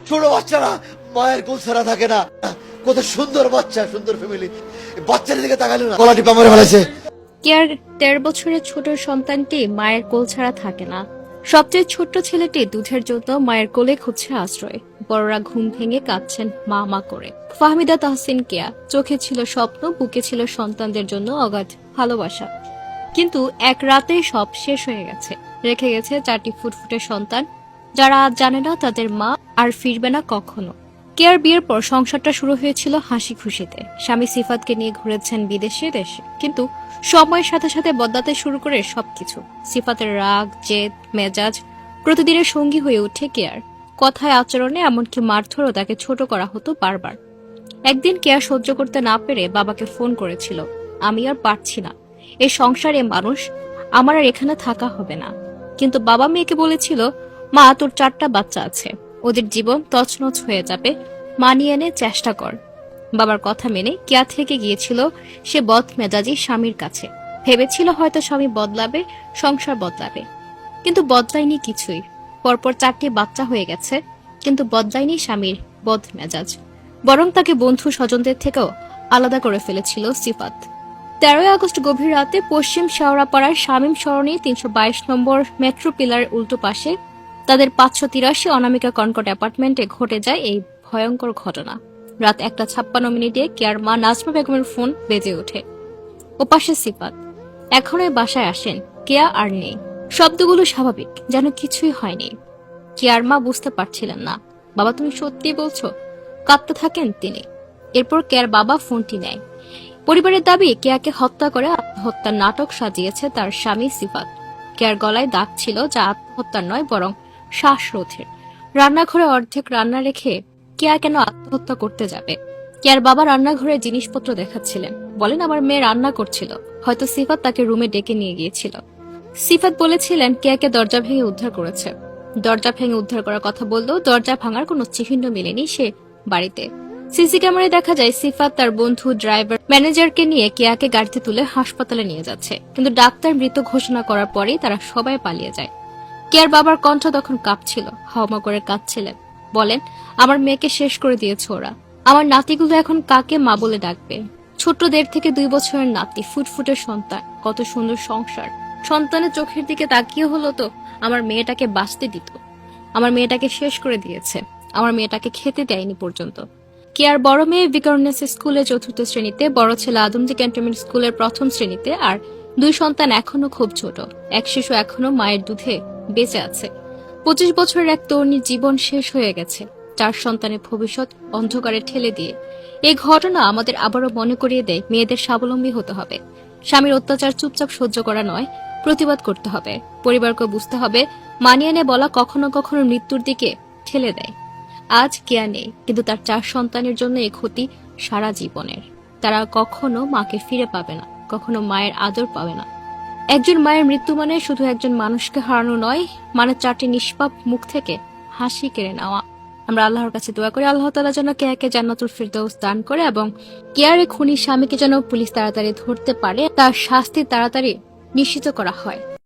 ছোট বাচ্চারা মায়ের কোল ছাড়া থাকে না। কত সুন্দর বাচ্চা, সুন্দর ফ্যামিলি, বাচ্চার দিকে তাকালো না, গলা টিপা মেরে ফেলেছে। কেয়ার 13 বছরের ছোট সন্তানটি মায়ের কোল ছাড়া থাকে না। সবচেয়ে ছোট্ট ছেলেটি দুধের জন্য মায়ের কোলে খুঁজছে আশ্রয়। বড়রা ঘুম ভেঙে কাঁদছেন মা মা করে। ফাহমিদা তাহসিন কেয়া, চোখে ছিল স্বপ্ন, বুকে ছিল সন্তানদের জন্য অগাধ ভালোবাসা। কিন্তু এক রাতেই সব শেষ হয়ে গেছে। রেখে গেছে 4টি ফুটফুটে সন্তান, যারা আজ জানে না তাদের মা আর ফিরবে না কখনো। কেয়ার বিয়ের পর সংসারটা শুরু হয়েছিল হাসি খুশিতে। স্বামী সিফাতকে নিয়ে ঘুরেছেন বিদেশে দেশে, কিন্তু সময়ের সাথে সাথে বদলাতে শুরু করে সবকিছু। সিফাতের রাগ, জেদ, মেজাজ প্রতিদিনের সঙ্গী হয়ে ওঠে কেয়ার। কথায়, আচরণে, এমনকি মারধরও তাকে ছোট করা হতো বারবার। একদিন কেয়ার সহ্য করতে না পেরে বাবাকে ফোন করেছিল। আমি আর পারছি না, এই সংসারে মানুষ, আমার আর এখানে থাকা হবে না। কিন্তু বাবা মেয়েকে বলেছিল, মা তোর 4টা বাচ্চা আছে, ওদের জীবন তছনছ হয়ে যাবে, মানিয়ে এনে চেষ্টা কর। বাবার কথা মেনে কেয়া থেকে গিয়েছিল সে বদ মেজাজি স্বামীর কাছে। ভেবেছিল হয়তো স্বামী বদলাবে, সংসার বদলাবে, কিন্তু বদলায়নি কিছুই। পরপর 4টি বাচ্চা হয়ে গেছে, কিন্তু বদলায়নি স্বামীর বদ মেজাজ। বরং তাকে বন্ধু স্বজনদের থেকেও আলাদা করে ফেলেছিল সিফাত। 13ই আগস্ট গভীর রাতে পশ্চিম শেওড়াপাড়ার শামীম সরণি 322 নম্বর মেট্রো পিলার উল্টো পাশে তাদের 583 অনামিকা কনকট অ্যাপার্টমেন্টে ঘটে যায় এই ভয়ঙ্কর ঘটনা। রাত 1:56 কেয়ার মা নাজমা বেগমের ফোন বেজে ওঠে। ওপাশে সিফাত। এখনই বাসায় আসেন, কেয়া আর নেই। শব্দগুলো স্বাভাবিক, যেন কিছুই হয়নি। কেয়ার মা বুঝতে পারছিলেন না। বাবা, তুমি সত্যি বলছো? কাঁদতে থাকেন তিনি। এরপর কেয়ার বাবা ফোনটি নেয়। পরিবারের দাবি, কেয়াকে হত্যা করে আত্মহত্যার নাটক সাজিয়েছে তার স্বামী সিফাত। কেয়ার গলায় দাগ ছিল, যা আত্মহত্যার নয় বরং শ্বাসরোধের। রান্নাঘরে অর্ধেক রান্না রেখে কেয়া কেন আত্মহত্যা করতে যাবে? কেয়ার বাবা রান্নাঘরে জিনিসপত্র দেখাচ্ছিলেন। বলেন, আমার মেয়ে রান্না করছিল, হয়তো সিফাত তাকে রুমে ডেকে নিয়ে গিয়েছিল। সিফাত বলেছিলেন কেয়াকে দরজা ভেঙে উদ্ধার করেছে। দরজা ভেঙে উদ্ধার করার কথা বললেও দরজা ভাঙার কোনো চিহ্ন মেলেনি সে বাড়িতে। সিসি ক্যামেরায় দেখা যায় সিফাত তার বন্ধু, ড্রাইভার, ম্যানেজারকে নিয়ে কেয়াকে গাড়িতে তুলে হাসপাতালে নিয়ে যাচ্ছে, কিন্তু ডাক্তার মৃত ঘোষণা করার পরেই তারা সবাই পালিয়ে যায়। কেয়ার বাবার কণ্ঠ তখন কাঁপছিল, হাওমা করে কাঁদছিলেন। বলেন, আমার মেয়েকে শেষ করে দিয়েছে ওরা। আমার নাতিগুলো এখন কাকে মা বলে ডাকবে? ছোট্ট 1.5 থেকে 2 বছরের নাতি, ফুটফুটের সন্তান, কত সুন্দর সংসার। সন্তানের চোখের দিকে তাকিয়ে হলো তো আমার মেয়েটাকে বাঁচতে দিত। আমার মেয়েটাকে শেষ করে দিয়েছে। আমার মেয়েটাকে খেতে দেয়নি পর্যন্ত। কেয়ার বড় মেয়ে ভিকারুন্নেস স্কুলে 4র্থ শ্রেণীতে, বড় ছেলে আদমজি ক্যান্টনমেন্ট স্কুলের 1ম শ্রেণীতে, আর 2 সন্তান এখনো খুব ছোট। এক শিশু এখনো মায়ের দুধে বেঁচে আছে। 25 বছরের এক তরুণীর জীবন শেষ হয়ে গেছে 4 সন্তানের ভবিষ্যৎ অন্ধকারে ঠেলে দিয়ে। এই ঘটনা আমাদের আবারও মনে করিয়ে দেয়, মেয়েদের স্বাবলম্বী হতে হবে। স্বামীর অত্যাচার চুপচাপ সহ্য করা নয়, প্রতিবাদ করতে হবে। পরিবারকে বুঝতে হবে, মানিয়ে নে বলা কখনো কখনো মৃত্যুর দিকে ঠেলে দেয়। আজ কেয়া নেই, কিন্তু তার 4 সন্তানের জন্য এই ক্ষতি সারা জীবনের। তারা কখনো মাকে ফিরে পাবে না, কখনো মায়ের আদর পাবে না। একজন মায়ের মৃত্যু মানে শুধু একজন মানুষকে হারানো নয়, মানে 4টি নিষ্পাপ মুখ থেকে হাসি কেড়ে নেওয়া। আমরা আল্লাহর কাছে দোয়া করি, আল্লাহ তাআলা যেন কেয়াকে জান্নাতুল ফিরদৌস দান করে এবং কেয়ারে খুনি স্বামীকে যেন পুলিশ তাড়াতাড়ি ধরতে পারে, তার শাস্তি তাড়াতাড়ি নিশ্চিত করা হয়।